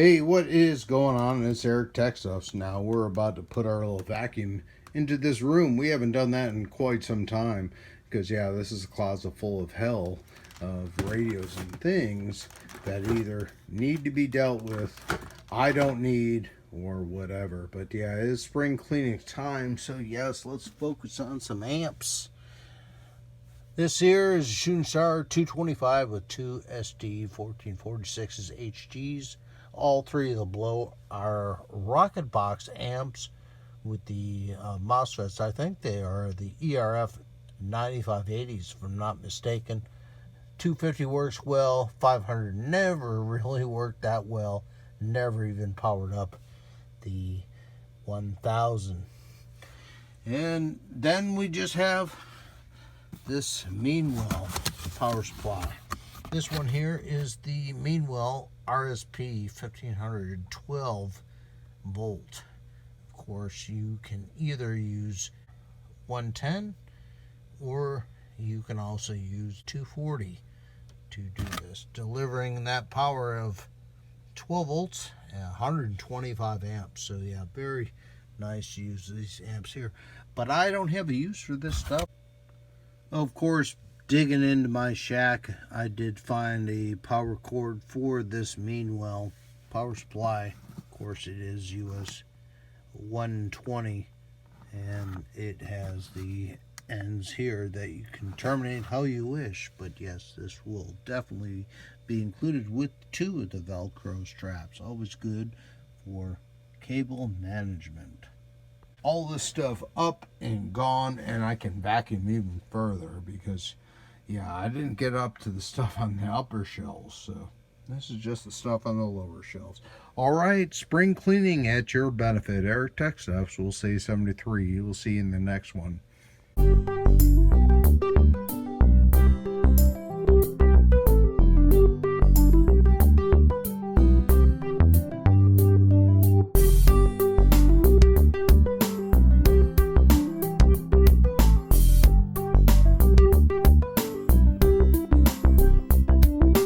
Hey, what is going on? It's Eric Texas. Now we're about to put our little vacuum into this room. We haven't done that in quite some time because, yeah, this is a closet full of hell of radios and things that either need to be dealt with, I don't need, or whatever. But yeah, it is spring cleaning time, so yes, let's focus on some amps. This here is a Shooting Star 225 with two SD 1446's HGs. All three of the below are RocketBox amps with the MOSFETs. I think they are the ERF 9580s, if I'm not mistaken. 250 works well. 500 never really worked that well. Never even powered up the 1000. And then we just have this Meanwell power supply. This one here is the Meanwell RSP 1512 volt. Of course, you can either use 110 or you can also use 240 to do this, delivering that power of 12 volts and 125 amps. So yeah, very nice to use these amps here. But I don't have a use for this stuff. Of course, digging into my shack, I did find a power cord for this Meanwell power supply. Of course, it is US 120, and it has the ends here that you can terminate how you wish. But yes, this will definitely be included with two of the Velcro straps. Always good for cable management. All this stuff up and gone, and I can vacuum even further because, yeah, I didn't get up to the stuff on the upper shelves, so this is just the stuff on the lower shelves. All right, spring cleaning at your benefit. Eric Tech Stuffs will say 73. We'll see you in the next one.